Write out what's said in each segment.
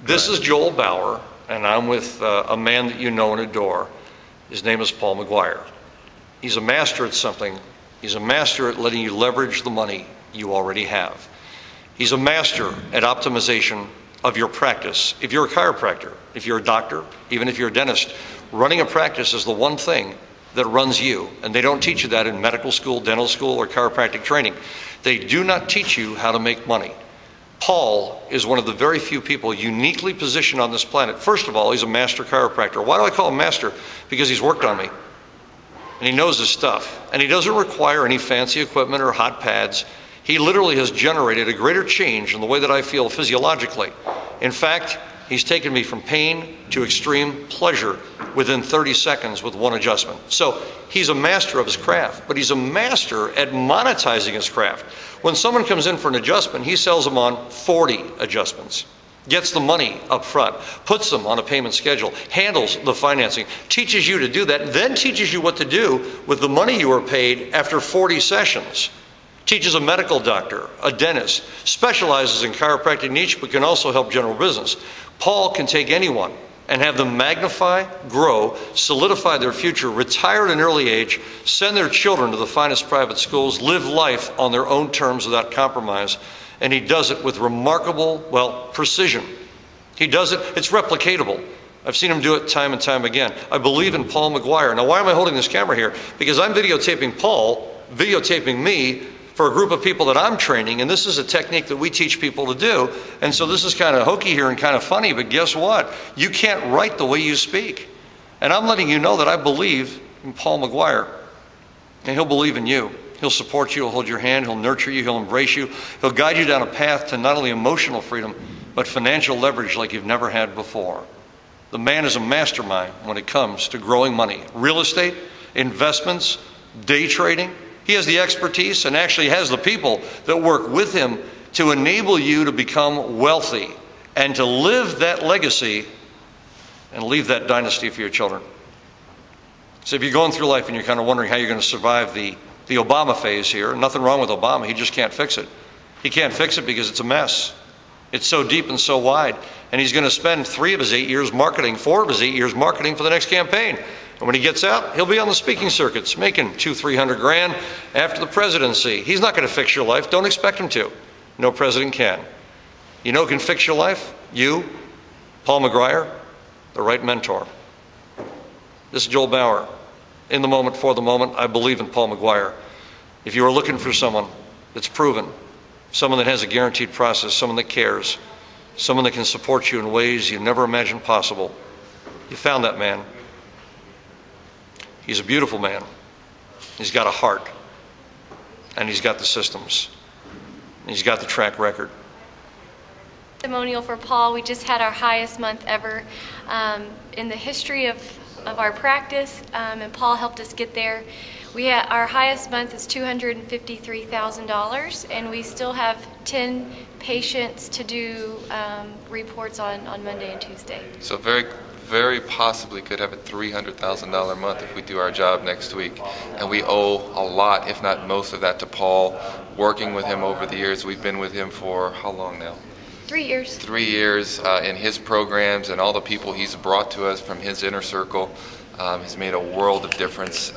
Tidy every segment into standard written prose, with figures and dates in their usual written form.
This is Joel Bauer, and I'm with a man that you know and adore. His name is Paul Maguire. He's a master at something. He's a master at letting you leverage the money you already have. He's a master at optimization of your practice. If you're a chiropractor, if you're a doctor, even if you're a dentist, running a practice is the one thing that runs you. And they don't teach you that in medical school, dental school, or chiropractic training. They do not teach you how to make money. Paul is one of the very few people uniquely positioned on this planet. First of all, he's a master chiropractor. Why do I call him master? Because he's worked on me. And he knows his stuff. And he doesn't require any fancy equipment or hot pads. He literally has generated a greater change in the way that I feel physiologically. In fact, he's taken me from pain to extreme pleasure within 30 seconds with one adjustment. So he's a master of his craft, but he's a master at monetizing his craft. When someone comes in for an adjustment, he sells them on 40 adjustments, gets the money up front, puts them on a payment schedule, handles the financing, teaches you to do that, then teaches you what to do with the money you were paid after 40 sessions. Teaches a medical doctor, a dentist, specializes in chiropractic niche, but can also help general business. Paul can take anyone and have them magnify, grow, solidify their future, retire at an early age, send their children to the finest private schools, live life on their own terms without compromise. And he does it with remarkable, precision. He does it, it's replicatable. I've seen him do it time and time again. I believe in Paul Maguire. Now, why am I holding this camera here? Because I'm videotaping Paul, videotaping me, for a group of people that I'm training, and this is a technique that we teach people to do. And so this is kind of hokey here and kind of funny, but guess what? You can't write the way you speak. And I'm letting you know that I believe in Paul Maguire, and he'll believe in you. He'll support you, he'll hold your hand, he'll nurture you, he'll embrace you. He'll guide you down a path to not only emotional freedom, but financial leverage like you've never had before. The man is a mastermind when it comes to growing money. Real estate, investments, day trading. He has the expertise and actually has the people that work with him to enable you to become wealthy and to live that legacy and leave that dynasty for your children. So if you're going through life and you're kind of wondering how you're going to survive the Obama phase here, nothing wrong with Obama, he just can't fix it. He can't fix it because it's a mess. It's so deep and so wide. And he's going to spend 3 of his 8 years marketing, 4 of his 8 years marketing for the next campaign. And when he gets out, he'll be on the speaking circuits, making $200,000-300,000 grand after the presidency. He's not going to fix your life. Don't expect him to. No president can. You know who can fix your life? You, Paul Maguire, the right mentor. This is Joel Bauer. In the moment, for the moment, I believe in Paul Maguire. If you are looking for someone that's proven, someone that has a guaranteed process, someone that cares, someone that can support you in ways you never imagined possible, you found that man. He's a beautiful man. He's got a heart. And he's got the systems. And he's got the track record. Testimonial for Paul. We just had our highest month ever in the history of our practice, and Paul helped us get there. Our highest month is $253,000, and we still have 10 patients to do reports on Monday and Tuesday. So very possibly could have a $300,000 month if we do our job next week. And we owe a lot, if not most of that, to Paul. Working with him over the years, we've been with him for how long now? 3 years. 3 years in his programs, and all the people he's brought to us from his inner circle has made a world of difference.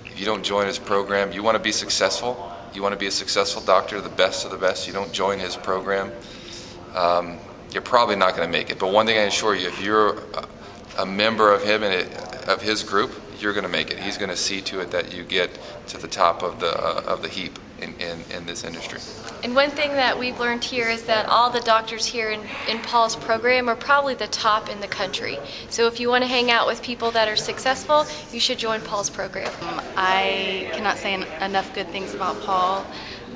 If you don't join his program, you want to be successful. You want to be a successful doctor, the best of the best. You don't join his program, you're probably not going to make it. But one thing I assure you, if you're a member of him and of his group, you're going to make it. He's going to see to it that you get to the top of the heap in this industry. And one thing that we've learned here is that all the doctors here in Paul's program are probably the top in the country. So if you want to hang out with people that are successful, you should join Paul's program. I cannot say enough good things about Paul.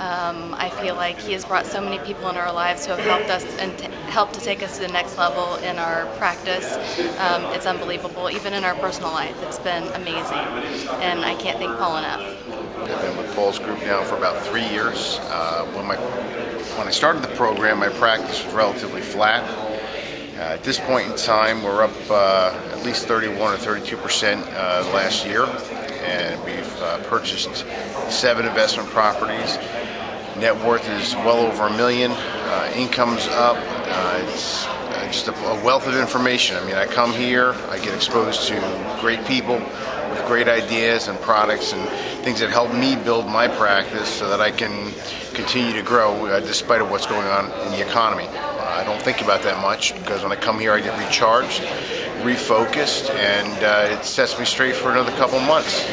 I feel like he has brought so many people in our lives who have helped us and helped to take us to the next level in our practice. It's unbelievable. Even in our personal life, it's been amazing, and I can't thank Paul enough. I've been with Paul's group now for about 3 years. When I started the program, my practice was relatively flat. At this point in time, we're up at least 31 or 32% last year, and we've purchased 7 investment properties. Net worth is well over $1 million. Income's up. It's just a wealth of information. I mean, I come here, I get exposed to great people with great ideas and products and things that help me build my practice so that I can continue to grow despite of what's going on in the economy. I don't think about that much because when I come here I get recharged, refocused, and it sets me straight for another couple months.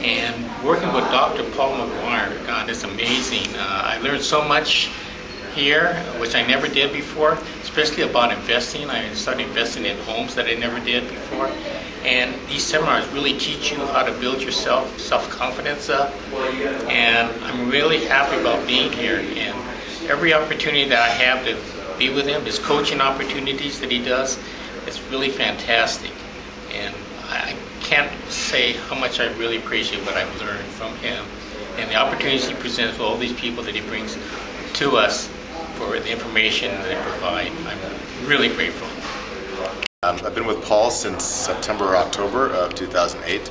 And working with Dr. Paul Maguire, God, it's amazing. I learned so much here, which I never did before, especially about investing. I started investing in homes that I never did before. And these seminars really teach you how to build yourself, self-confidence up. And I'm really happy about being here. And every opportunity that I have to be with him, his coaching opportunities that he does, it's really fantastic. And I can't say how much I really appreciate what I've learned from him and the opportunities he presents with all these people that he brings to us for the information that they provide. I'm really grateful. I've been with Paul since September or October of 2008.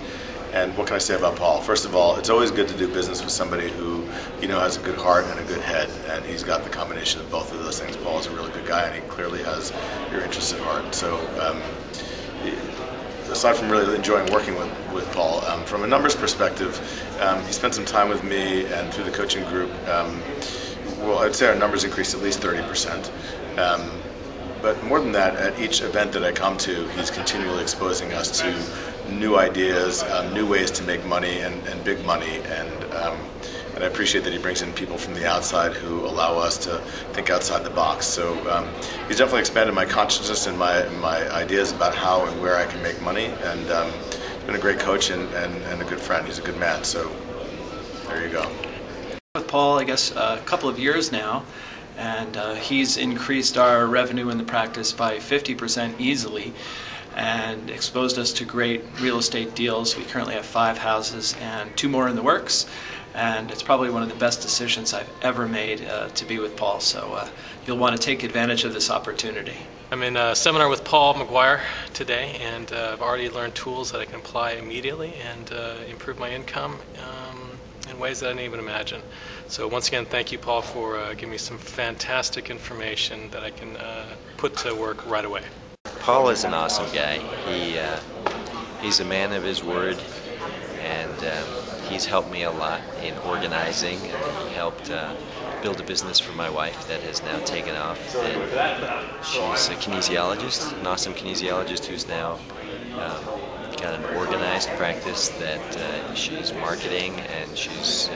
And what can I say about Paul? First of all, it's always good to do business with somebody who, you know, has a good heart and a good head, and he's got the combination of both of those things. Paul is a really good guy, and he clearly has your interests at heart. So, aside from really enjoying working with Paul, from a numbers perspective, he spent some time with me, and through the coaching group, well, I'd say our numbers increased at least 30%. But more than that, at each event that I come to, he's continually exposing us to new ideas, new ways to make money and big money, and I appreciate that he brings in people from the outside who allow us to think outside the box. So he's definitely expanded my consciousness and my ideas about how and where I can make money, and he's been a great coach and a good friend. He's a good man, so there you go. With Paul, I guess, a couple of years now, and he's increased our revenue in the practice by 50% easily and exposed us to great real estate deals. We currently have 5 houses and 2 more in the works, and it's probably one of the best decisions I've ever made to be with Paul, so you'll want to take advantage of this opportunity. I'm in a seminar with Paul Maguire today, and I've already learned tools that I can apply immediately and improve my income in ways that I didn't even imagine. So once again, thank you, Paul, for giving me some fantastic information that I can put to work right away. Paul is an awesome guy. He's a man of his word, and he's helped me a lot in organizing, and he helped build a business for my wife that has now taken off. And she's a kinesiologist, an awesome kinesiologist who's now got an organized practice that she's marketing and she's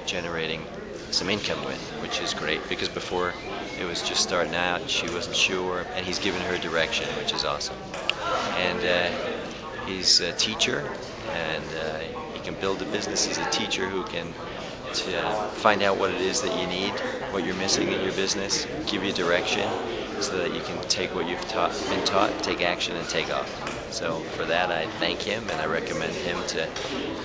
generating some income with, which is great, because before it was just starting out, she wasn't sure, and he's given her direction, which is awesome. And he's a teacher, and he can build a business as a teacher who can find out what it is that you need, what you're missing in your business, give you direction so that you can take what you've been taught, take action, and take off. So for that, I thank him, and I recommend him to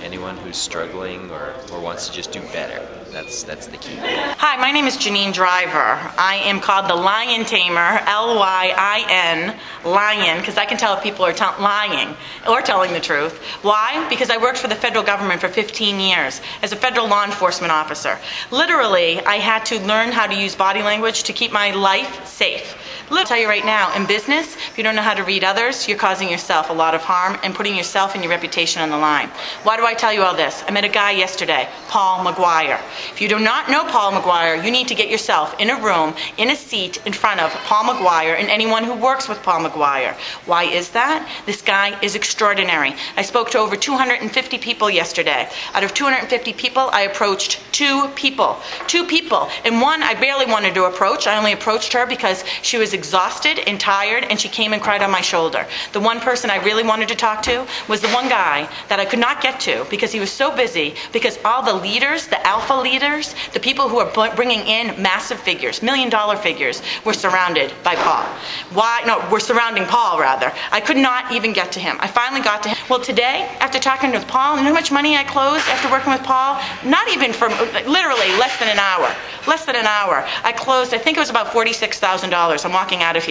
anyone who's struggling or wants to just do better. That's the key. Hi, my name is Janine Driver. I am called the Lion Tamer, L-Y-I-N, Lion, because I can tell if people are lying or telling the truth. Why? Because I worked for the federal government for 15 years as a federal law enforcement officer. Literally, I had to learn how to use body language to keep my life safe. I'll tell you right now, in business, if you don't know how to read others, you're causing yourself a lot of harm and putting yourself and your reputation on the line. Why do I tell you all this? I met a guy yesterday, Paul Maguire. If you do not know Paul Maguire, you need to get yourself in a room, in a seat in front of Paul Maguire and anyone who works with Paul Maguire. Why is that? This guy is extraordinary. I spoke to over 250 people yesterday. Out of 250 people, I approached 2 people. 2 people. And one I barely wanted to approach. I only approached her because she was exhausted and tired, and she came and cried on my shoulder. The one person I really wanted to talk to was the one guy that I could not get to because he was so busy, because all the leaders, the alpha leaders, the people who are bringing in massive figures, $1 million figures, were surrounded by Paul. Why? No, were surrounding Paul, rather. I could not even get to him. I finally got to him. Well, today, after talking with Paul, you know how much money I closed after working with Paul? Not even for, literally, less than an hour. Less than an hour. I closed, I think it was about $46,000. I'm walking out of here.